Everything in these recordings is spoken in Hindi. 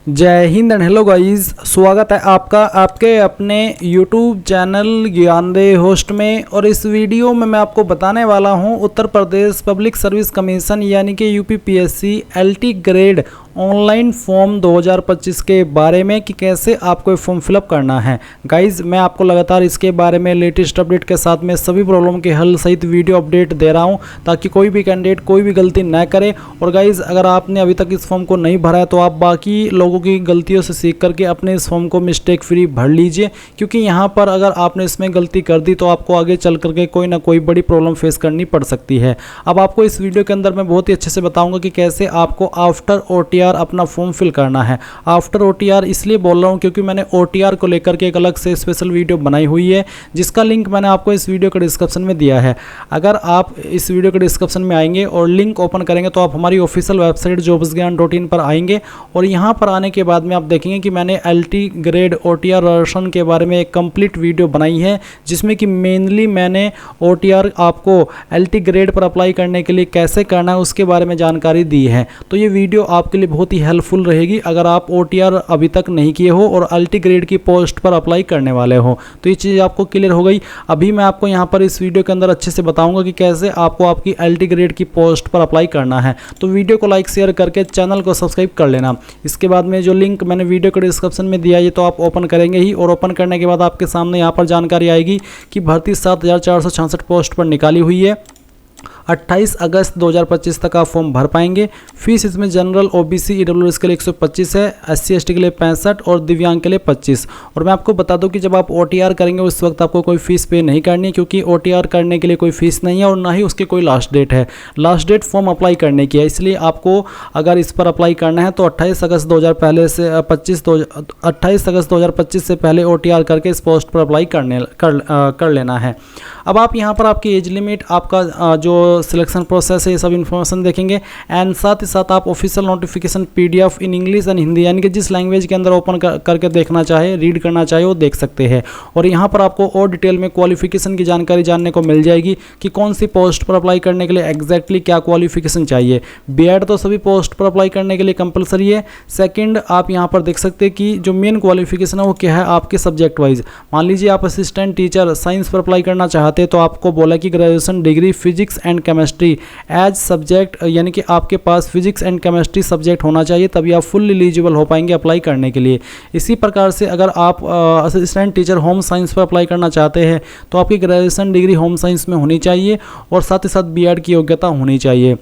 जय हिंद एंड हेलो गाइस, स्वागत है आपका आपके अपने YouTube चैनल ज्ञानदेह होस्ट में। और इस वीडियो में मैं आपको बताने वाला हूं Uttar Pradesh public service commission यानी कि UPPSC LT grade online form 2025 के बारे में कि कैसे आपको फॉर्म फिलअप करना है। गाइज़ मैं आपको लगातार इसके बारे में लेटेस्ट अपडेट के साथ में सभी प्रॉब्लम के हल सहित वीडियो अपडेट दे रहा हूं ताकि कोई भी कैंडिडेट कोई भी गलती न करे। और गाइज़ अगर आपने अभी तक इस फॉर्म को नहीं भरा है तो आप बाकी लोगों की गलतियों से सीख करके अपने इस फॉर्म को मिस्टेक फ्री भर लीजिए, क्योंकि यहाँ पर अगर आपने इसमें गलती कर दी तो आपको आगे चल करके कोई ना कोई बड़ी प्रॉब्लम फेस करनी पड़ सकती है। अब आपको इस वीडियो के अंदर मैं बहुत ही अच्छे से बताऊँगा कि कैसे आपको आफ्टर OTR अपना फॉर्म फिल करना है। आफ्टर OTR इसलिए बोल रहा हूँ क्योंकि मैंने OTR को लेकर के एक अलग से स्पेशल वीडियो बनाई हुई है, जिसका लिंक मैंने आपको इस वीडियो के डिस्क्रिप्शन में दिया है। अगर आप इस वीडियो के डिस्क्रिप्शन में आएंगे और लिंक ओपन करेंगे तो आप हमारी ऑफिशियल वेबसाइट jobsgyan.in पर आएंगे और यहाँ पर आने के बाद में आप देखेंगे कि मैंने LT ग्रेड OTR वर्जन के बारे में एक कंप्लीट वीडियो बनाई है, जिसमें कि मेनली मैंने OTR आपको LT ग्रेड पर अप्लाई करने के लिए कैसे करना है उसके बारे में जानकारी दी है। तो ये वीडियो आपके लिए बहुत ही हेल्पफुल रहेगी अगर आप OTR अभी तक नहीं किए हो और LT ग्रेड की पोस्ट पर अप्लाई करने वाले हो। तो ये चीज़ आपको क्लियर हो गई। अभी मैं आपको यहाँ पर इस वीडियो के अंदर अच्छे से बताऊंगा कि कैसे आपको आपकी LT ग्रेड की पोस्ट पर अप्लाई करना है। तो वीडियो को लाइक शेयर करके चैनल को सब्सक्राइब कर लेना। इसके बाद में जो लिंक मैंने वीडियो के डिस्क्रिप्शन में दिया है तो आप ओपन करेंगे ही, और ओपन करने के बाद आपके सामने यहाँ पर जानकारी आएगी कि भर्ती 7466 पोस्ट पर निकाली हुई है। 28 अगस्त 2025 तक आप फॉर्म भर पाएंगे। फीस इसमें जनरल OBC EWS के लिए 125 है, SC ST के लिए 65 और दिव्यांग के लिए 25। और मैं आपको बता दूं कि जब आप OTR करेंगे उस वक्त आपको कोई फीस पे नहीं करनी है, क्योंकि OTR करने के लिए कोई फीस नहीं है और ना ही उसकी कोई लास्ट डेट है। लास्ट डेट फॉर्म अप्लाई करने की है, इसलिए आपको अगर इस पर अप्लाई करना है तो 28 अगस्त 2025 से पहले OTR करके इस पोस्ट पर अप्लाई कर लेना है। अब आप यहाँ पर आपकी एज लिमिट, आपका जो सिलेक्शन प्रोसेस है, ये सब इन्फॉर्मेशन देखेंगे। एंड साथ ही साथ आप official notification PDF in English and Hindi यानी कि जिस लैंग्वेज के अंदर ओपन करके देखना चाहे, रीड करना चाहे वो देख सकते हैं। और यहाँ पर आपको और डिटेल में क्वालिफिकेशन की जानकारी जानने को मिल जाएगी कि कौन सी पोस्ट पर अप्लाई करने के लिए एग्जैक्टली क्या क्वालिफिकेशन चाहिए। B.Ed तो सभी पोस्ट पर अप्लाई करने के लिए कंपलसरी है। सेकेंड, आप यहाँ पर देख सकते हैं कि जो मेन क्वालिफिकेशन है वो क्या है आपके सब्जेक्ट वाइज। मान लीजिए आप असिस्टेंट टीचर साइंस पर अप्लाई करना चाहते हैं तो आपको बोला कि graduation degree physics and chemistry as subject, यानी कि आपके पास फिजिक्स एंड केमिस्ट्री सब्जेक्ट होना चाहिए, तभी आप फुल एलिजिबल हो पाएंगे अप्लाई करने के लिए। इसी प्रकार से अगर आप असिस्टेंट टीचर होम साइंस पर अप्लाई करना चाहते हैं तो आपकी ग्रेजुएशन डिग्री होम साइंस में होनी चाहिए और साथ ही साथ B.Ed की योग्यता होनी चाहिए।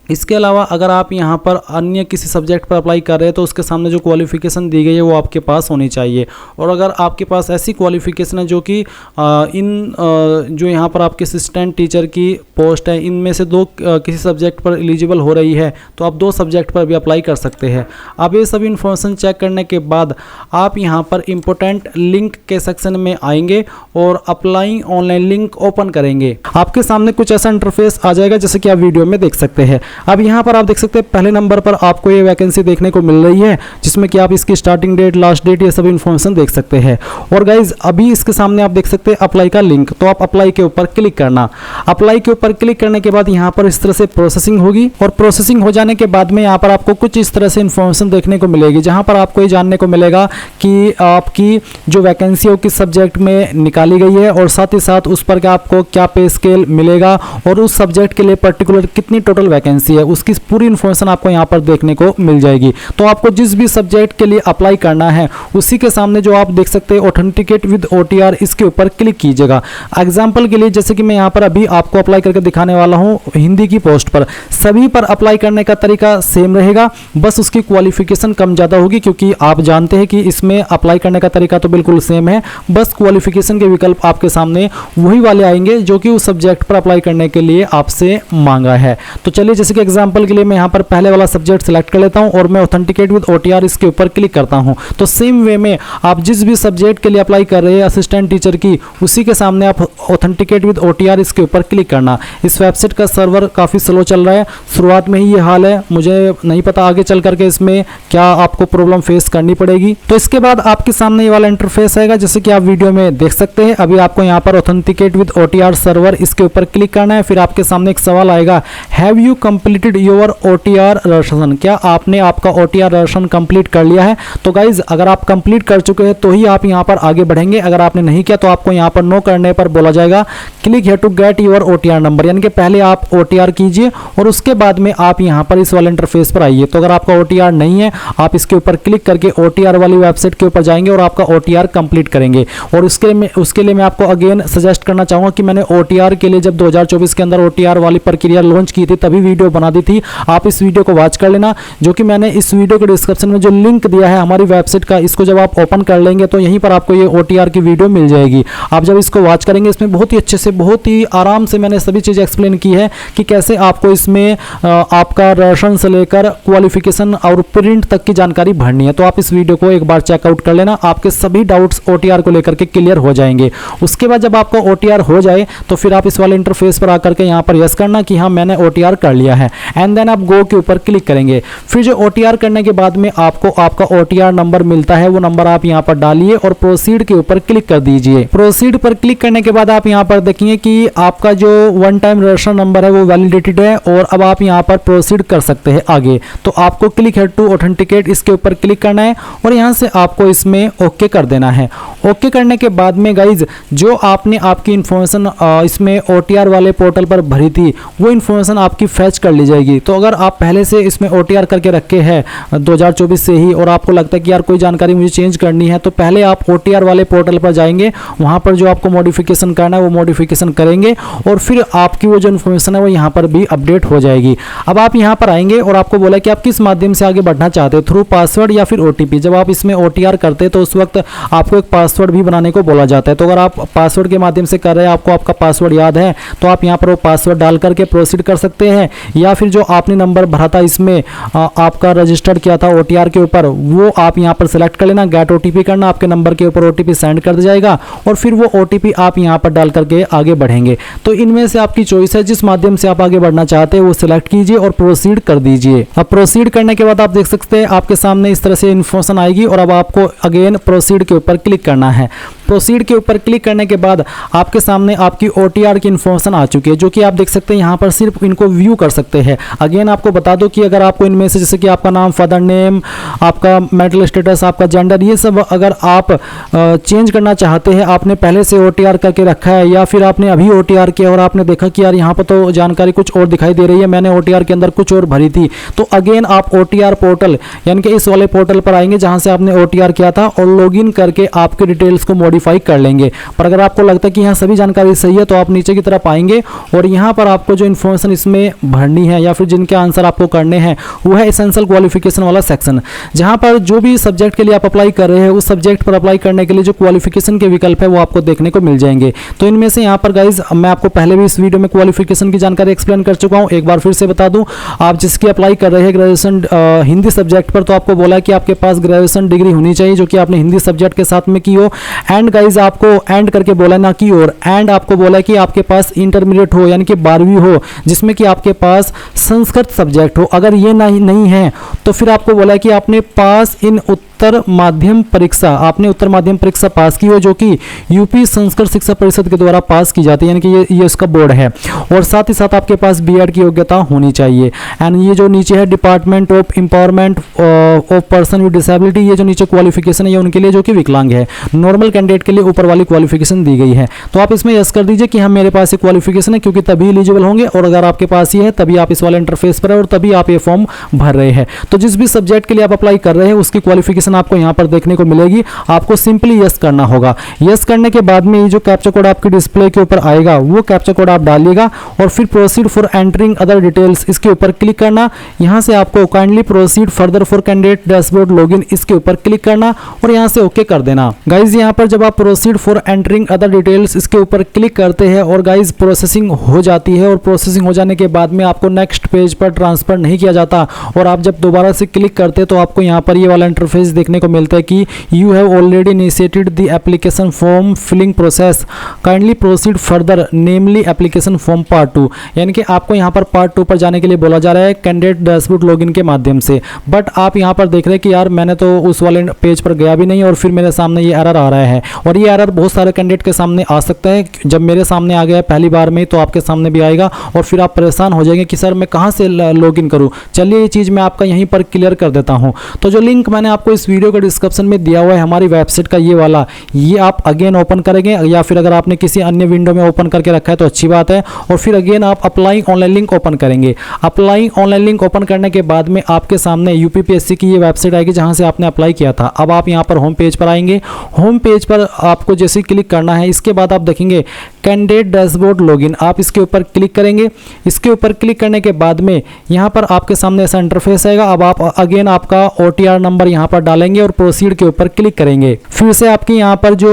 इसके अलावा अगर आप यहाँ पर अन्य किसी सब्जेक्ट पर अप्लाई कर रहे हैं तो उसके सामने जो क्वालिफिकेशन दी गई है वो आपके पास होनी चाहिए। और अगर आपके पास ऐसी क्वालिफिकेशन है जो कि जो यहाँ पर आपके असिस्टेंट टीचर की पोस्ट है, इनमें से दो किसी सब्जेक्ट पर एलिजिबल हो रही है तो आप 2 सब्जेक्ट पर भी अप्लाई कर सकते हैं। अब ये सभी इन्फॉर्मेशन चेक करने के बाद आप यहाँ पर इम्पोर्टेंट लिंक के सेक्शन में आएंगे और अप्लाई ऑनलाइन लिंक ओपन करेंगे। आपके सामने कुछ ऐसा इंटरफेस आ जाएगा जैसे कि आप वीडियो में देख सकते हैं। अब यहाँ पर आप देख सकते हैं पहले नंबर पर आपको ये वैकेंसी देखने को मिल रही है, जिसमें कि आप इसकी स्टार्टिंग डेट, लास्ट डेट, ये सब इन्फॉर्मेशन देख सकते हैं। और गाइज अभी इसके सामने आप देख सकते हैं अप्लाई का लिंक, तो आप अप्लाई के ऊपर क्लिक करना। अप्लाई के ऊपर क्लिक करने के बाद यहाँ पर इस तरह से प्रोसेसिंग होगी और प्रोसेसिंग हो जाने के बाद में यहाँ पर आपको कुछ इस तरह से इन्फॉर्मेशन देखने को मिलेगी, जहाँ पर आपको ये जानने को मिलेगा कि आपकी जो वैकेंसी है वो किस सब्जेक्ट में निकाली गई है और साथ ही साथ उस पर आपको क्या पे स्केल मिलेगा और उस सब्जेक्ट के लिए पर्टिकुलर कितनी टोटल वैकेंसी है उसकी पूरी इन्फॉर्मेशन आपको यहाँ पर देखने को मिल जाएगी। तो आपको जिस भी सब्जेक्ट के लिए अप्लाई करना है उसी के सामने जो आप देख सकते हैं ऑथेंटिकेट विद OTR, इसके ऊपर क्लिक कीजिएगा। एग्जांपल के लिए जैसे कि मैं यहाँ पर अभी आपको अप्लाई करके दिखाने वाला हूँ हिंदी की पोस्ट पर, सभी पर अप्लाई करने का तरीका सेम रहेगा, बस उसकी क्वालिफिकेशन कम ज़्यादा होगी, क्योंकि आप जानते हैं कि इसमें अप्लाई करने का तरीका तो बिल्कुल सेम है, बस क्वालिफिकेशन के विकल्प आपके सामने वही वाले आएंगे जो कि उस सब्जेक्ट पर अप्लाई करने के लिए आपसे मांगा है। तो चलिए जैसे कि एग्जांपल के लिए मैं यहाँ पर पहले वाला सब्जेक्ट सिलेक्ट कर लेता हूँ और मैं ऑथेंटिकेट विद OTR इसके ऊपर क्लिक करता हूँ। तो सेम वे में आप जिस भी सब्जेक्ट के लिए अप्लाई कर रहे हैं असिस्टेंट टीचर की, उसी के सामने आप ऑथेंटिकेट विद OTR इसके ऊपर क्लिक करना। इस वेबसाइट का सर्वर काफ़ी स्लो चल रहा है, शुरुआत में ही ये हाल है, मुझे नहीं पता आगे चल करके इसमें क्या आपको प्रॉब्लम फेस करनी पड़ेगी। तो इसके बाद आपके सामने ये वाला इंटरफेस आएगा जैसे कि आप वीडियो में देख सकते हैं। अभी आपको यहाँ पर ऑथेंटिकेट विद OTR सर्वर इसके ऊपर क्लिक करना है। फिर आपके सामने एक सवाल आएगा, have you completed your OTR registration, क्या आपने आपका OTR रजिस्ट्रेशन कंप्लीट कर लिया है? तो गाइज अगर आप कंप्लीट कर चुके हैं तो ही आप यहाँ पर आगे बढ़ेंगे, अगर आपने नहीं किया तो आपको यहाँ पर नो करने पर बोला जाएगा click here to get your OTR number, यानी कि पहले आप OTR कीजिए और उसके बाद में आप यहाँ पर इस वाले इंटरफेस पर आइए। तो अगर आपका OTR नहीं है आप इसके ऊपर क्लिक करके OTR वाली वेबसाइट के ऊपर जाएंगे और आपका OTR कंप्लीट करेंगे। और उसके लिए मैं आपको अगेन सजेस्ट करना चाहूँगा कि मैंने OTR के लिए जब 2024 के अंदर OTR वाली प्रक्रिया लॉन्च की थी तभी वीडियो बना दी थी, आप इस वीडियो को वॉच कर लेना, जो कि मैंने इस वीडियो के डिस्क्रिप्शन में जो लिंक दिया है हमारी वेबसाइट का, इसको जब आप ओपन कर लेंगे तो यहीं पर आपको ये OTR की वीडियो मिल जाएगी। आप जब इसको वॉच करेंगे इसमें बहुत ही अच्छे से बहुत ही आराम से मैंने सभी चीज़ें एक्सप्लेन की है कि कैसे आपको इसमें आपका रजिस्ट्रेशन से लेकर क्वालिफिकेशन और प्रिंट तक की जानकारी भरनी है। तो आप इस वीडियो को एक बार चेकआउट कर लेना, आपके सभी डाउट्स OTR को लेकर के क्लियर हो जाएंगे। उसके बाद जब आपका OTR हो जाए तो फिर आप इस वाले इंटरफेस पर आकर के यहाँ पर यस करना कि हाँ मैंने OTR कर लिया है, एंड देन आप गो के ऊपर क्लिक करेंगे। फिर जो OTR करने के बाद में आपको आपका OTR नंबर मिलता है, वो नंबर आप यहाँ पर डालिए और प्रोसीड के ऊपर क्लिक कर दीजिए। प्रोसीड पर क्लिक करने के बाद आप यहाँ पर देखेंगे कि आपका जो वन टाइम रजिस्ट्रेशन नंबर है वो वैलिडेटेड है और अब आप यहाँ पर प्रोसीड कर सकते हैं आगे। तो आपको क्लिक है टू ऑथेंटिकेट, इसके ऊपर क्लिक करना है और यहाँ से आपको इसमें ओके कर देना है। ओके करने के बाद में गाइज जो आपने आपकी इंफॉर्मेशन इसमें OTR वाले पोर्टल पर भरी थी वो इन्फॉर्मेशन आपकी फैच कर ली जाएगी। तो अगर आप पहले से इसमें OTR करके रखे हैं 2024 से ही और आपको लगता है कि यार कोई जानकारी मुझे चेंज करनी है, तो पहले आप OTR वाले पोर्टल पर जाएंगे, वहाँ पर जो आपको मॉडिफिकेशन करना है वो मॉडिफिकेशन करेंगे और फिर आपकी वो जो इन्फॉर्मेशन है वो यहाँ पर भी अपडेट हो जाएगी। अब आप यहाँ पर आएंगे और आपको बोला कि आप किस माध्यम से आगे बढ़ना चाहते हैं, थ्रू पासवर्ड या फिर OTP। जब आप इसमें OTR करते हैं तो उस वक्त आपको एक पासवर्ड भी बनाने को बोला जाता है। तो अगर आप पासवर्ड के माध्यम से कर रहे हैं, आपको आपका पासवर्ड याद है, तो आप यहाँ पर वो पासवर्ड डाल करके प्रोसीड कर सकते हैं, या फिर जो आपने नंबर भरा था इसमें आपका रजिस्टर्ड किया था OTR के ऊपर वो आप यहाँ पर सेलेक्ट कर लेना, गेट OTP करना, आपके नंबर के ऊपर OTP सेंड कर दिया जाएगा और फिर वो OTP आप यहाँ पर डाल करके आगे बढ़ेंगे। तो इनमें से आपकी चॉइस है, जिस माध्यम से आप आगे बढ़ना चाहते हैं वो सिलेक्ट कीजिए और प्रोसीड कर दीजिए। अब प्रोसीड करने के बाद आप देख सकते हैं आपके सामने इस तरह से इन्फॉर्मेशन आएगी और अब आपको अगेन प्रोसीड के ऊपर क्लिक करना है। प्रोसीड के ऊपर क्लिक करने के बाद आपके सामने आपकी OTR की इन्फॉर्मेशन आ चुकी है, जो कि आप देख सकते हैं यहाँ पर सिर्फ इनको व्यू कर सकते हैं। अगेन आपको बता दो कि अगर आपको इनमें से जैसे कि आपका नाम, फादर नेम, आपका मैरिटल स्टेटस, आपका जेंडर, ये सब अगर आप चेंज करना चाहते हैं, आपने पहले से OTR करके रखा है या फिर आपने अभी OTR किया और आपने देखा कि यार यहाँ पर तो जानकारी कुछ और दिखाई दे रही है, मैंने OTR के अंदर कुछ और भरी थी, तो अगेन आप OTR पोर्टल यानी कि इस वाले पोर्टल पर आएंगे जहाँ से आपने OTR किया था और लॉगिन करके आपके डिटेल्स को मॉडिफाई कर लेंगे। पर अगर आपको लगता है कि यहाँ सभी जानकारी सही है तो आप नीचे की तरफ आएंगे और यहाँ पर आपको जो इन्फॉर्मेशन इसमें भरनी है या फिर जिनके आंसर आपको करने हैं वो है एसेंशियल क्वालिफिकेशन वाला सेक्शन, जहाँ पर जो भी सब्जेक्ट के लिए आप अप्लाई कर रहे हैं उस सब्जेक्ट पर अप्लाई करने के लिए जो क्वालिफिकेशन के विकल्प है वो आपको देखने को मिल जाएंगे। तो इनमें से यहाँ पर गाइज मैं आपको पहले भी इस वीडियो में क्वालिफिकेशन की जानकारी एक्सप्लेन कर चुका हूँ, एक बार फिर से बता दूँ। आप जिसकी अप्लाई कर रहे हैं ग्रेजुएशन हिंदी सब्जेक्ट पर, तो आपको बोला है कि आपके पास ग्रेजुएशन डिग्री होनी चाहिए जो कि आपने हिंदी सब्जेक्ट के साथ में की हो। एंड गाइज आपको एंड करके बोला ना की और एंड आपको बोला है कि आपके पास इंटरमीडिएट हो यानी कि 12वीं हो जिसमें कि आपके पास संस्कृत सब्जेक्ट हो। अगर ये नहीं है तो फिर आपको बोला है कि आपने पास इन उत्तर माध्यम परीक्षा, आपने उत्तर माध्यम परीक्षा पास की हो जो कि यूपी संस्कृत शिक्षा परिषद के द्वारा पास की जाती है, यानी कि ये इसका बोर्ड है। और साथ ही साथ आपके पास B.Ed की योग्यता होनी चाहिए। एंड ये जो नीचे है department of empowerment of person with disability, ये जो नीचे क्वालिफिकेशन है ये उनके लिए जो कि विकलांग है। नॉर्मल कैंडिडेट के लिए ऊपर वाली क्वालिफिकेशन दी गई है। तो आप इसमें यस कर दीजिए कि हाँ मेरे पास ये क्वालिफिकेशन है, क्योंकि तभी एलिजिबल होंगे और अगर आपके पास ये है तभी आप इस वाले इंटरफेस पर है और तभी आप ये फॉर्म भर रहे हैं। तो जिस भी सब्जेक्ट के लिए आप अप्लाई कर रहे हैं उसकी क्वालिफिकेशन आपको यहाँ पर देखने को मिलेगी। आपको सिंपली यस करना होगा। यस करने के बाद में ये जो कैप्चा कोड आपके डिस्प्ले के ऊपर आएगा वो कैप्चा कोड आप डालिएगा और फिर proceed for entering other details इसके ऊपर क्लिक करना। यहाँ से आपको kindly proceed further for candidate dashboard login इसके ऊपर क्लिक करना और यहाँ से ओके कर देना। गाइज यहाँ पर जब आप proceed for entering other details इसके ऊपर क्लिक करते हैं और गाइज प्रोसेसिंग हो जाती है और प्रोसेसिंग हो जाने के बाद में आपको नेक्स्ट पेज पर ट्रांसफर नहीं किया जाता और आप जब दोबारा से क्लिक करते हैं तो आपको यहाँ पर ये वाला इंटरफेस देखने को मिलता है कि you have already initiated the application form filling process, kindly proceed further namely application form part 2, यानी कि आपको यहाँ पर पार्ट 2 पर जाने के लिए बोला जा रहा है कैंडिडेट डैशबोर्ड लॉगिन के माध्यम से। बट आप यहाँ पर देख रहे हैं कि यार मैंने तो उस वाले पेज पर गया भी नहीं और फिर मेरे सामने ये एरर आ रहा है और ये एरर बहुत सारे कैंडिडेट के सामने आ सकता है। जब मेरे सामने आ गया पहली बार में तो आपके सामने भी आएगा और फिर आप परेशान हो जाएंगे कि सर मैं कहाँ से लॉगिन करूँ। चलिए ये चीज़ मैं आपका यहीं पर क्लियर कर देता हूँ। तो जो लिंक मैंने आपको इस वीडियो के डिस्क्रिप्शन में दिया हुआ है हमारी वेबसाइट का, ये वाला, ये आप अगेन ओपन करेंगे, या फिर अगर आपने किसी अन्य विंडो में ओपन करके रखा है तो अच्छी बात है। और फिर अगेन आप अप्लाई ऑनलाइन लिंक ओपन करेंगे। अप्लाई ऑनलाइन लिंक ओपन करने के बाद में आपके सामने यूपीपीएससी की ये वेबसाइट आएगी जहां से आपने अप्लाई किया था। अब आप यहां पर होम पेज पर आएंगे। होम पेज पर आपको जैसे क्लिक करना है, इसके बाद आप देखेंगे कैंडिडेट डैशबोर्ड लॉगिन, आप इसके ऊपर क्लिक करेंगे। इसके ऊपर क्लिक करने के बाद में यहां पर आपके सामने ऐसा इंटरफेस आएगा। अब आप अगेन आपका ओटीआर नंबर यहां पर डालेंगे और प्रोसीड के ऊपर क्लिक करेंगे। फिर से आपकी यहां पर जो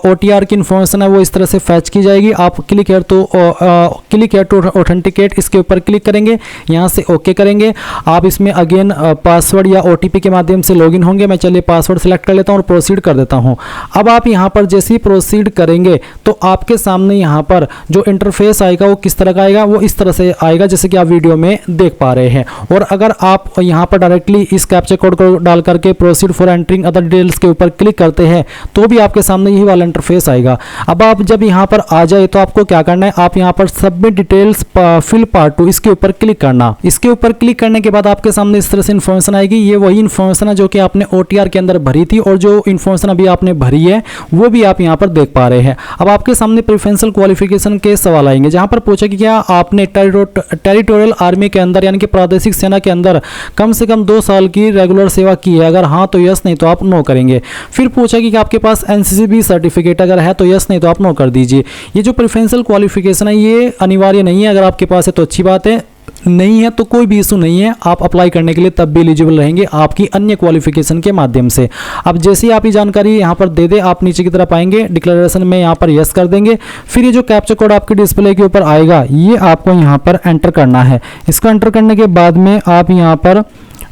ओटीआर की इन्फॉर्मेशन है वो इस तरह से फैच की जाएगी। आप क्लिक हियर टू ऑथेंटिकेट, इसके ऊपर क्लिक करेंगे, यहां से ओके करेंगे। आप इसमें अगेन पासवर्ड या ओटीपी के माध्यम से लॉगिन होंगे। मैं चलिए पासवर्ड सेलेक्ट कर लेता हूं और प्रोसीड कर देता हूं। अब आप यहां पर जैसे ही प्रोसीड करेंगे तो आपके सामने यहां पर जो इंटरफेस आएगा वो किस तरह का आएगा, वो इस तरह से आएगा जैसे कि आप वीडियो में देख पा रहे हैं। और अगर आप यहां पर डायरेक्टली इस कैप्चा कोड को डाल करके proceed for entering other details के ऊपर क्लिक करते हैं तो भी आपके सामने यही वाला इंटरफेस आएगा। अब आप जब यहां पर आ जाए तो आपको क्या करना है, आप यहां पर सबमिट डिटेल्स फिल पार्ट 2 इसके ऊपर क्लिक करना। इसके ऊपर क्लिक करने के बाद आपके सामने इस तरह से इन्फॉर्मेशन आएगी। ये वही इन्फॉर्मेशन है जो कि आपने ओटीआर के अंदर भरी थी और जो इन्फॉर्मेशन अभी आपने भरी है वो भी आप यहां पर देख पा रहे हैं। अब आपके सामने प्रेफरेंशियल क्वालिफिकेशन के सवाल आएंगे जहां पर पूछा कि क्या आपने टेरिटोरियल आर्मी के अंदर यानी कि प्रादेशिक सेना के अंदर कम से कम 2 साल की रेगुलर सेवा की है। अगर हाँ तो यस, नहीं तो आप नो करेंगे। फिर पूछा कि आपके पास एनसीसीबी सर्टिफिकेट अगर है तो यस, नहीं तो आप नो कर दीजिए। ये जो प्रेफरेंशियल क्वालिफिकेशन है ये अनिवार्य नहीं है, अगर आपके पास है तो अच्छी बात है, नहीं है तो कोई भी इशू नहीं है, आप अप्लाई करने के लिए तब भी एलिजिबल रहेंगे आपकी अन्य क्वालिफिकेशन के माध्यम से। अब जैसे ही आप ये जानकारी यहाँ पर दे दे, आप नीचे की तरफ आएंगे, डिक्लेरेशन में यहाँ पर यस कर देंगे। फिर ये जो कैप्चा कोड आपके डिस्प्ले के ऊपर आएगा ये आपको यहाँ पर एंटर करना है। इसको एंटर करने के बाद में आप यहाँ पर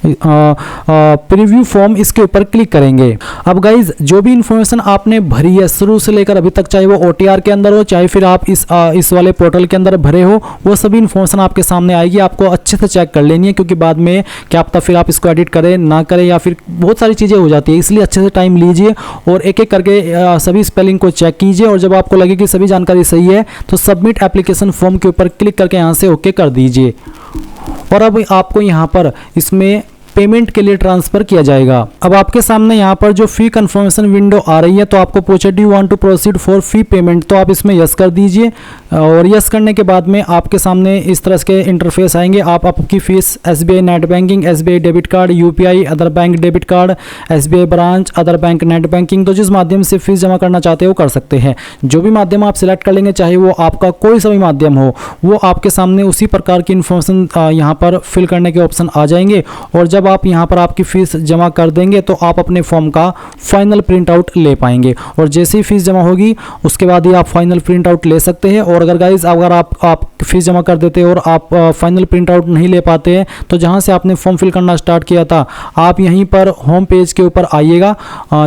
प्रीव्यू फॉर्म इसके ऊपर क्लिक करेंगे। अब गाइज जो भी इंफॉर्मेशन आपने भरी है शुरू से लेकर अभी तक, चाहे वो ओटीआर के अंदर हो चाहे फिर आप इस वाले पोर्टल के अंदर भरे हो, वो सभी इंफॉर्मेशन आपके सामने आएगी। आपको अच्छे से चेक कर लेनी है क्योंकि बाद में क्या पता फिर आप इसको एडिट करें ना करें या फिर बहुत सारी चीज़ें हो जाती है। इसलिए अच्छे से टाइम लीजिए और एक एक करके सभी स्पेलिंग को चेक कीजिए और जब आपको लगे कि सभी जानकारी सही है तो सबमिट एप्लीकेशन फॉर्म के ऊपर क्लिक करके यहाँ से ओके कर दीजिए। और अब आपको यहाँ पर इसमें पेमेंट के लिए ट्रांसफर किया जाएगा। अब आपके सामने यहाँ पर जो फी कंफर्मेशन विंडो आ रही है तो आपको पूछे do you want to proceed for fee payment, तो आप इसमें यस कर दीजिए। और यस करने के बाद में आपके सामने इस तरह के इंटरफेस आएंगे। आप आपकी fees SBI net banking, SBI debit card, UPI other bank debit card, SBI branch, other bank net banking, तो जिस माध्यम से फीस जमा करना चाहते हो कर सकते हैं। जो भी माध्यम आप सिलेक्ट कर लेंगे, चाहे वो आपका कोई सा भी माध्यम हो, वो आपके सामने उसी प्रकार की इन्फॉर्मेशन यहाँ पर फिल करने के ऑप्शन आ जाएंगे। और जब आप यहाँ पर आपकी फीस जमा कर देंगे तो आप अपने फॉर्म का फाइनल प्रिंट आउट ले पाएंगे। और जैसे ही फीस जमा होगी उसके बाद ही आप फाइनल प्रिंट आउट ले सकते हैं। और अगर गाइज अगर आप फीस जमा कर देते हैं और आप फाइनल प्रिंट आउट नहीं ले पाते हैं तो जहाँ से आपने फॉर्म फिल करना स्टार्ट किया था आप यहीं पर होम पेज के ऊपर आइएगा।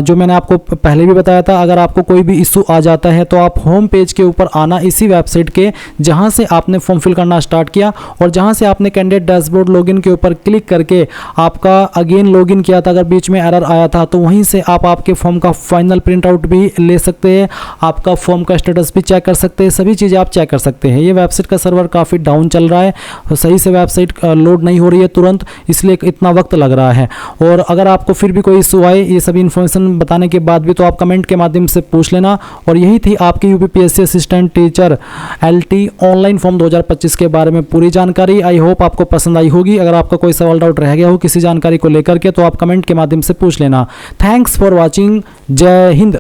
जो मैंने आपको पहले भी बताया था, अगर आपको कोई भी इशू आ जाता है तो आप होम पेज के ऊपर आना, इसी वेबसाइट के जहाँ से आपने फॉर्म फिल करना स्टार्ट किया और जहाँ से आपने कैंडिडेट डैशबोर्ड लॉगिन के ऊपर क्लिक करके आपका अगेन लॉगिन किया था, अगर बीच में एरर आया था तो वहीं से आप आपके फॉर्म का फाइनल प्रिंट आउट भी ले सकते हैं, आपका फॉर्म का स्टेटस भी चेक कर सकते हैं, सभी चीज़ें आप चेक कर सकते हैं। ये वेबसाइट का सर्वर काफ़ी डाउन चल रहा है, सही से वेबसाइट लोड नहीं हो रही है तुरंत, इसलिए इतना वक्त लग रहा है। और अगर आपको फिर भी कोई इशू आए ये सभी इन्फॉर्मेशन बताने के बाद भी तो आप कमेंट के माध्यम से पूछ लेना। और यही थी आपकी UPPSC assistant teacher LT online form 2025 के बारे में पूरी जानकारी। आई होप आपको पसंद आई होगी। अगर आपका कोई सवाल डाउट रह गया हो किसी जानकारी को लेकर के तो आप कमेंट के माध्यम से पूछ लेना। Thanks for watching. जय हिंद।